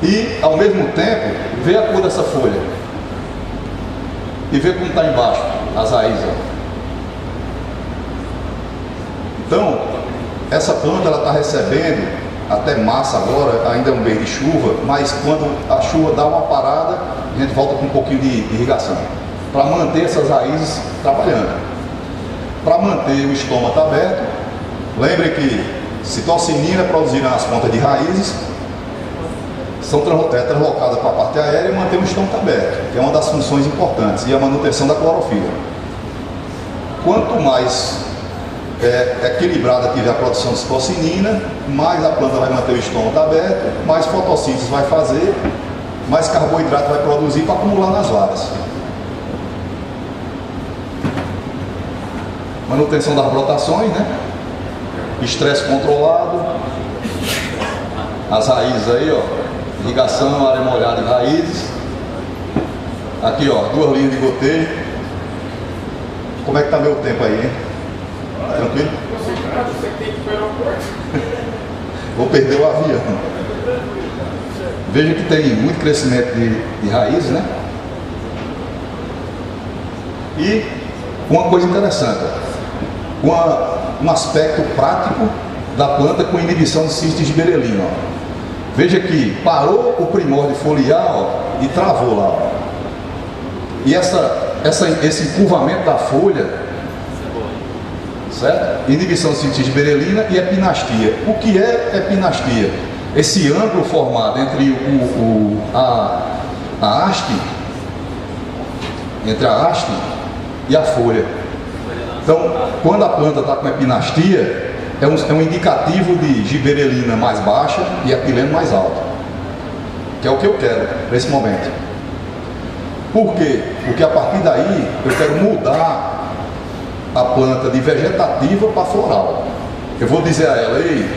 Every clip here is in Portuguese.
E, ao mesmo tempo, ver a cor dessa folha. E ver como está embaixo, as raízes. Então, essa planta está recebendo, até março agora, ainda é um mês de chuva, mas quando a chuva dá uma parada, a gente volta com um pouquinho de irrigação. Para manter essas raízes trabalhando. Para manter o estômago aberto, lembre que citocinina é produzida nas pontas de raízes, são translocadas para a parte aérea e mantém o estômago aberto, que é uma das funções importantes, e a manutenção da clorofila. Quanto mais equilibrada tiver a produção de citocinina, mais a planta vai manter o estômago aberto, mais fotossíntese vai fazer, mais carboidrato vai produzir para acumular nas varas. Manutenção das brotações, né? Estresse controlado, as raízes aí, ó. Irrigação, área molhada de raízes. Aqui, ó, 2 linhas de gotejo. Como é que tá meu tempo aí, hein? Tá tranquilo? Você tem que ir para o aeroporto. Vou perder o avião. Veja que tem muito crescimento de raízes, né? E uma coisa interessante, um aspecto prático da planta com inibição de cisto de giberelina, ó. Veja que parou o primórdio foliar, ó, e travou lá, ó. E esse encurvamento da folha, certo? Inibição de cisto de giberelina e epinastia. O que é epinastia? Esse ângulo formado entre a haste, entre a haste e a folha. Então, quando a planta está com epinastia, é um indicativo de giberelina mais baixa e etileno mais alto, que é o que eu quero para esse momento. Por quê? Porque a partir daí eu quero mudar a planta de vegetativa para floral. Eu vou dizer a ela: ei,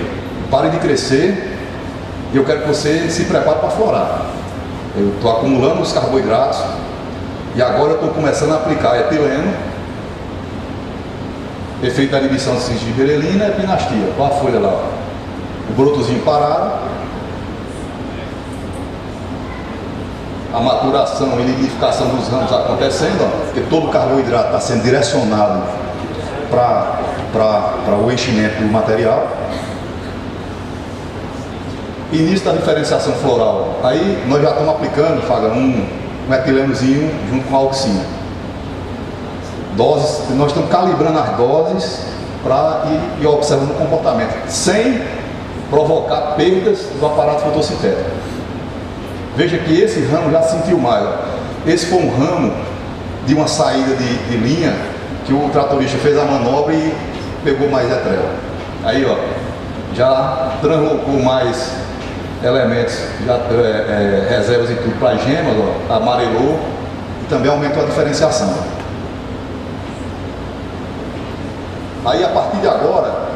pare de crescer e eu quero que você se prepare para florar. Eu estou acumulando os carboidratos e agora eu estou começando a aplicar etileno, efeito da inibição de cisto de giberelina e epinastia. Olha a folha lá, ó. O brotozinho parado, a maturação e liquidificação dos ramos acontecendo, ó, porque todo o carboidrato está sendo direcionado para o enchimento do material. Início da diferenciação floral. Aí nós já estamos aplicando, Faga, um etilenozinho junto com a auxina. Doses, nós estamos calibrando as doses para ir observando o comportamento, sem provocar perdas do aparato fotossintético. Veja que esse ramo já sentiu mais. Ó. Esse foi um ramo de uma saída de linha que o tratorista fez a manobra e pegou mais etrela. Aí, ó, já translocou mais elementos, já, reservas e tudo para as gemas, ó, amarelou e também aumentou a diferenciação. Aí, a partir de agora,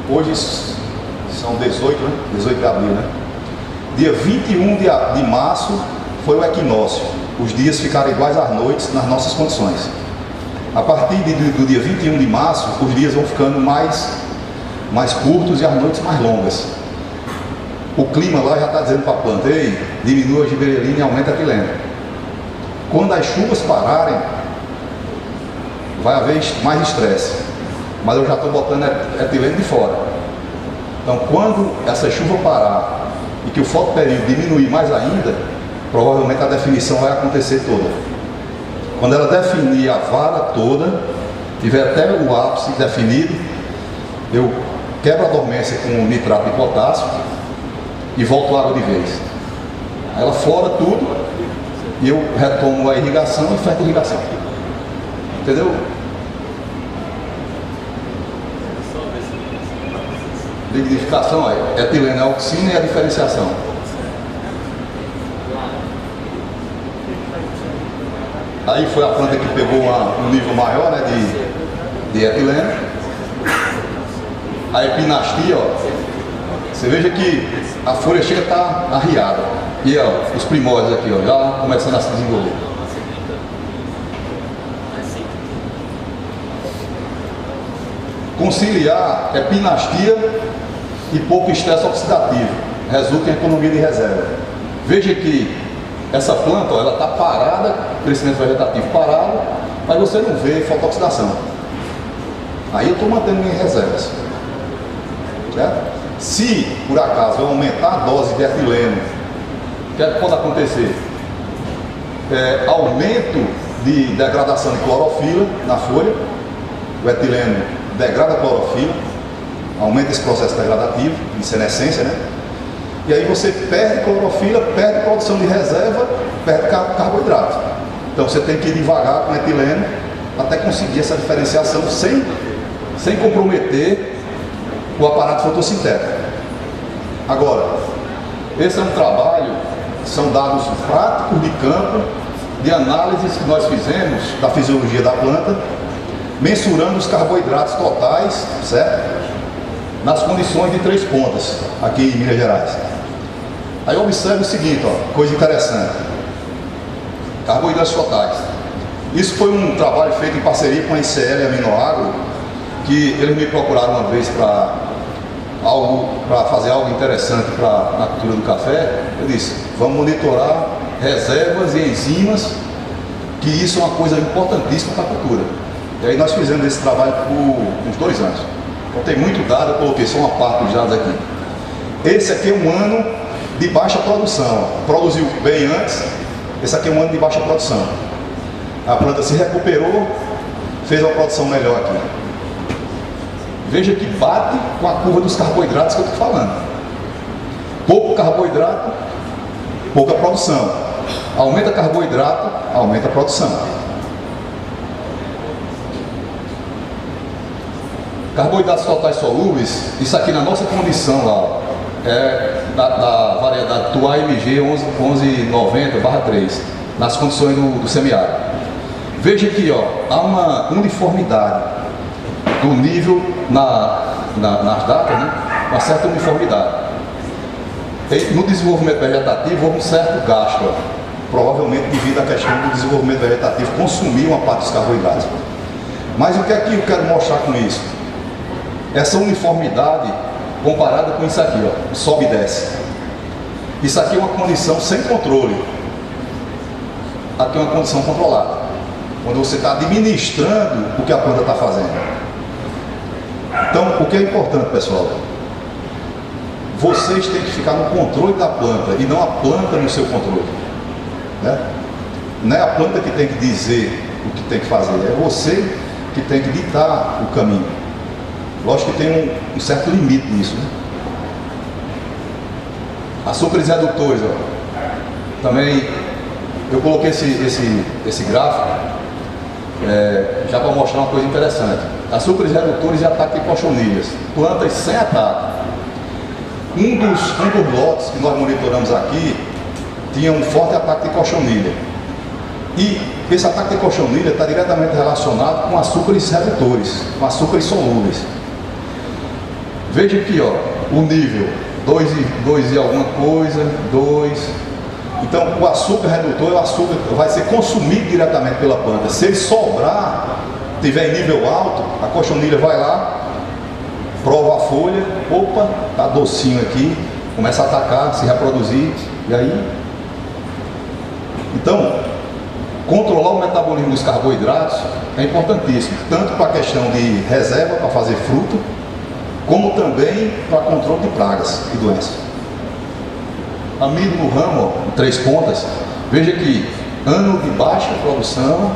hoje são 18, né? 18 de abril, né? Dia 21 de março foi o equinócio. Os dias ficaram iguais às noites nas nossas condições. A partir do dia 21 de março, os dias vão ficando mais curtos e as noites mais longas. O clima lá já está dizendo para a planta: ei, diminua a giberelina e aumenta a etileno. Quando as chuvas pararem, vai haver mais estresse. Mas eu já estou botando etileno de fora. Então, quando essa chuva parar e que o fotoperíodo diminuir mais ainda, provavelmente a definição vai acontecer toda. Quando ela definir a vara toda, tiver até o ápice definido, eu quebro a dormência com nitrato de potássio e volto água de vez. Aí ela flora tudo e eu retomo a irrigação e fecho a irrigação. Entendeu? Liquidificação, aí, etileno, a auxina e a diferenciação. Aí foi a planta que pegou um nível maior, né, de etileno. A epinastia, ó, você veja que a folha chega a estar arriada. E ó, os primórdios aqui, ó, já começando a se desenvolver. Conciliar epinastia e pouco estresse oxidativo. resulta em economia de reserva. Veja que essa planta, ó, ela está parada, crescimento vegetativo parado, mas você não vê fotoxidação. Aí eu estou mantendo minhas reservas. Certo? Se por acaso eu aumentar a dose de etileno, o que é que pode acontecer? Aumento de degradação de clorofila na folha. O etileno degrada a clorofila, aumenta esse processo degradativo de senescência, né? E aí você perde clorofila, perde produção de reserva, perde carboidrato. Então você tem que ir devagar com etileno até conseguir essa diferenciação sem comprometer o aparato fotossintético. Agora, esse é um trabalho, são dados práticos de campo, de análises que nós fizemos da fisiologia da planta, mensurando os carboidratos totais, certo? Nas condições de 3 pontas, aqui em Minas Gerais. Aí observe o seguinte, ó, coisa interessante. Carboidratos totais. Isso foi um trabalho feito em parceria com a ICL e a Aminoagro, que eles me procuraram uma vez para fazer algo interessante na cultura do café. Eu disse, vamos monitorar reservas e enzimas, que isso é uma coisa importantíssima para a cultura. E aí nós fizemos esse trabalho por uns 2 anos. Então tem muito dado, eu coloquei só uma parte dos dados aqui. Esse aqui é um ano de baixa produção. Produziu bem antes, esse aqui é um ano de baixa produção. A planta se recuperou, fez uma produção melhor aqui. Veja que bate com a curva dos carboidratos que eu estou falando. Pouco carboidrato, pouca produção. Aumenta carboidrato, aumenta a produção. Carboidratos totais solúveis, isso aqui na nossa condição lá, da variedade do AMG 1190/3, nas condições do semiárido. Veja aqui, ó, há uma uniformidade do nível nas datas, né? Uma certa uniformidade. No desenvolvimento vegetativo houve um certo gasto, ó, provavelmente devido à questão do desenvolvimento vegetativo consumir uma parte dos carboidratos. Mas o que é que eu quero mostrar com isso? Essa uniformidade comparada com isso aqui, ó, sobe e desce. Isso aqui é uma condição sem controle. Aqui é uma condição controlada, quando você está administrando o que a planta está fazendo. Então, o que é importante, pessoal? Vocês têm que ficar no controle da planta e não a planta no seu controle, né? Não é a planta que tem que dizer o que tem que fazer, é você que tem que ditar o caminho. Lógico que tem um certo limite nisso, né? Açúcares redutores, ó. Também eu coloquei esse gráfico já para mostrar uma coisa interessante. Açúcares redutores e ataque de cochonilhas. Plantas sem ataque. Um dos lotes que nós monitoramos aqui tinha um forte ataque de cochonilha. E esse ataque de cochonilha está diretamente relacionado com açúcares redutores, com açúcares solúveis. Veja aqui, ó, o nível 2 e alguma coisa, 2. Então, o açúcar redutor é o açúcar que vai ser consumido diretamente pela planta. Se ele sobrar, tiver em nível alto, a cochonilha vai lá, prova a folha, opa, tá docinho aqui, começa a atacar, se reproduzir, e aí... Então, controlar o metabolismo dos carboidratos é importantíssimo, tanto para a questão de reserva, para fazer fruto, como também para controle de pragas e doenças. Amido no ramo, ó, 3 pontas, veja que ano de baixa produção,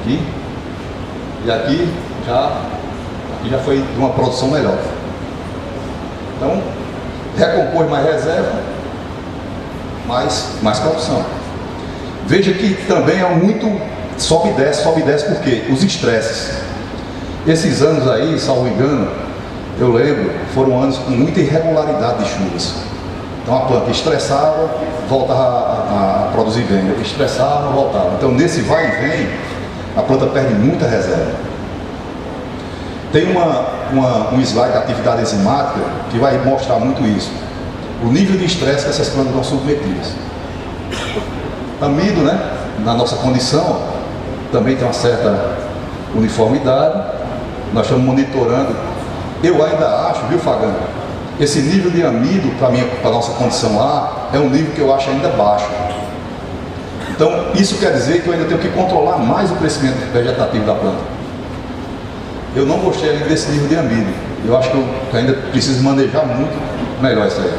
aqui, e aqui já foi de uma produção melhor. Então, recompôs mais reserva, mais produção. Veja que também é muito sobe e desce, porque os estresses. Esses anos aí, salvo engano, eu lembro, foram anos com muita irregularidade de chuvas. Então a planta estressava, voltava a produzir bem, estressava, voltava. Então nesse vai e vem, a planta perde muita reserva. Tem um slide da atividade enzimática que vai mostrar muito isso. O nível de estresse que essas plantas estão submetidas. Amido, né, na nossa condição, também tem uma certa uniformidade. Nós estamos monitorando. Eu ainda acho, viu, Fagano? esse nível de amido, para a nossa condição lá, é um nível que eu acho ainda baixo. Então, isso quer dizer que eu ainda tenho que controlar mais o crescimento vegetativo da planta. Eu não gostei ainda desse nível de amido. Eu acho que eu ainda preciso manejar muito melhor isso aí.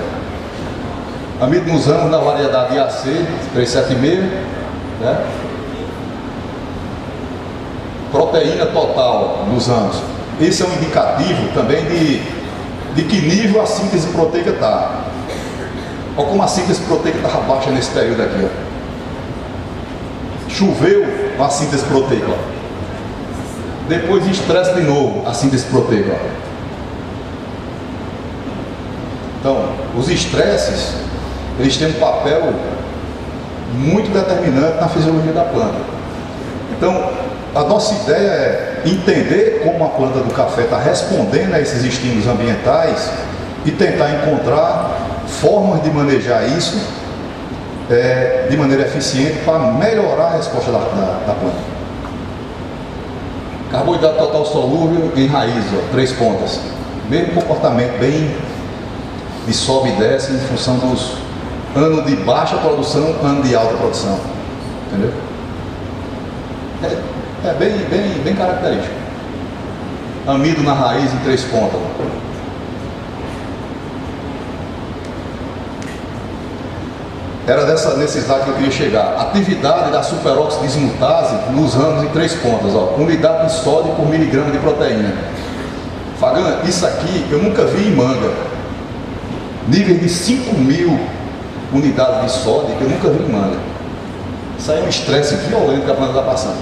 Amido nos ramos da variedade IAC 376, né? Proteína total nos ramos. Esse é um indicativo também de que nível a síntese proteica está. Olha como a síntese proteica estava baixa nesse período aqui. Ó. Choveu a síntese proteica. Ó. Depois estresse de novo a síntese proteica. Ó. Então, os estresses, eles têm um papel muito determinante na fisiologia da planta. Então, a nossa ideia é entender como a planta do café está respondendo a esses estímulos ambientais e tentar encontrar formas de manejar isso de maneira eficiente para melhorar a resposta da planta. Carboidrato total solúvel em raiz, ó, 3 pontas. Mesmo comportamento bem de sobe e desce em função dos anos de baixa produção, ano de alta produção. Entendeu? É bem característico. Amido na raiz em 3 pontas. Era nesse slide que eu queria chegar. Atividade da superóxido dismutase nos ramos em 3 pontas. Ó. Unidade de sódio por miligrama de proteína. Fagan, isso aqui eu nunca vi em manga. Nível de 5.000 unidades de sódio que eu nunca vi em manga. Isso aí é um estresse violento que a planta está passando.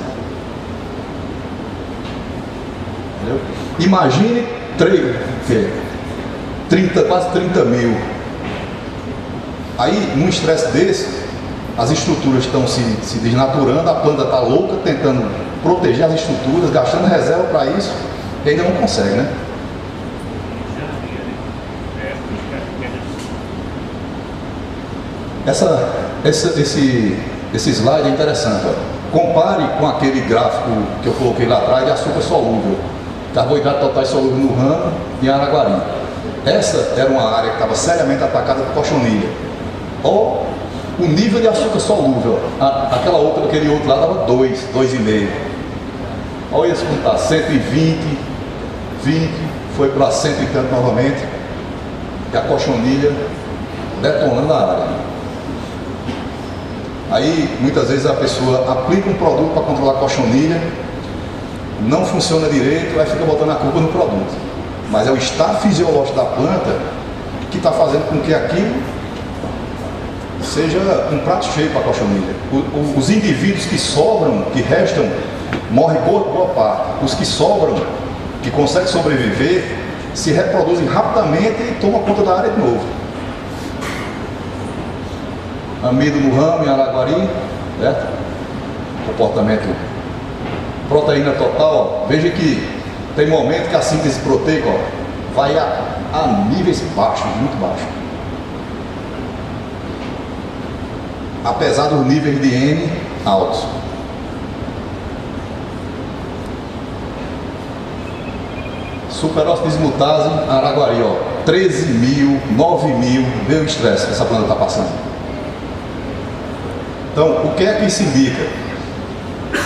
Entendeu? Imagine quase 30 mil. Aí, num estresse desse, as estruturas estão se desnaturando, a planta está louca, tentando proteger as estruturas, gastando reserva para isso, e ainda não consegue, né? Esse slide é interessante. Ó. Compare com aquele gráfico que eu coloquei lá atrás de açúcar solúvel, carboidrato total solúvel no ramo e em Araguari. Essa era uma área que estava seriamente atacada por cochonilha. Ó, o nível de açúcar solúvel, aquele outro lá dava 2,5. Olha esse como está, 120, 20, foi para 100 e tanto novamente, e a cochonilha detonando a área. Aí, muitas vezes a pessoa aplica um produto para controlar a cochonilha, não funciona direito, aí fica botando a culpa no produto. Mas é o estado fisiológico da planta que está fazendo com que aquilo seja um prato cheio para a cochonilha. Os indivíduos que sobram, que restam, morrem boa parte. Os que sobram, que conseguem sobreviver, se reproduzem rapidamente e tomam conta da área de novo. Amido no ramo em Araguari, certo? Comportamento. Proteína total, ó. Veja que tem momento que a síntese proteica, ó, vai a níveis baixos, muito baixos. Apesar dos níveis de N altos. Superóxido dismutase, Araguari, ó, 13.000, 9.000, vê o estresse que essa planta está passando. Então, o que é que isso indica?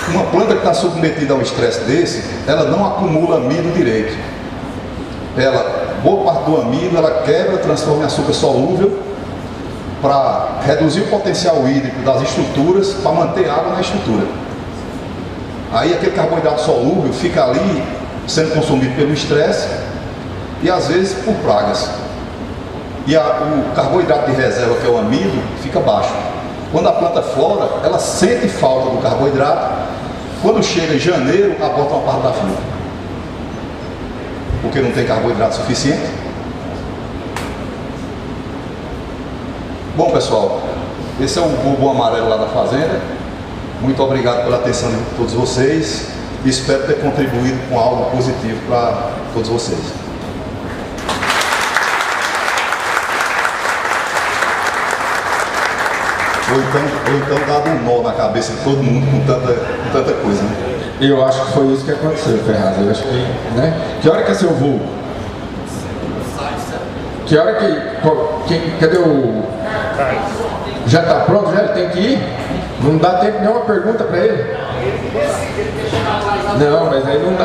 Uma planta que está submetida a um estresse desse, ela não acumula amido direito. Boa parte do amido, ela quebra, transforma em açúcar solúvel para reduzir o potencial hídrico das estruturas, para manter água na estrutura. Aí aquele carboidrato solúvel fica ali sendo consumido pelo estresse e às vezes por pragas. E o carboidrato de reserva, que é o amido, fica baixo. Quando a planta flora, ela sente falta do carboidrato. Quando chega em janeiro, aborta uma parte da fruta. Porque não tem carboidrato suficiente. Bom, pessoal, esse é o bulbo amarelo lá da fazenda. Muito obrigado pela atenção de todos vocês. Espero ter contribuído com algo positivo para todos vocês. Ou então dado um nó na cabeça de todo mundo com tanta coisa, né? Eu acho que foi isso que aconteceu, Ferraz. Eu acho que, né? Que hora que é seu voo? Que hora que... Cadê o... Já tá pronto? Já ele tem que ir? Não dá tempo de nenhuma pergunta pra ele? Não, mas aí não dá.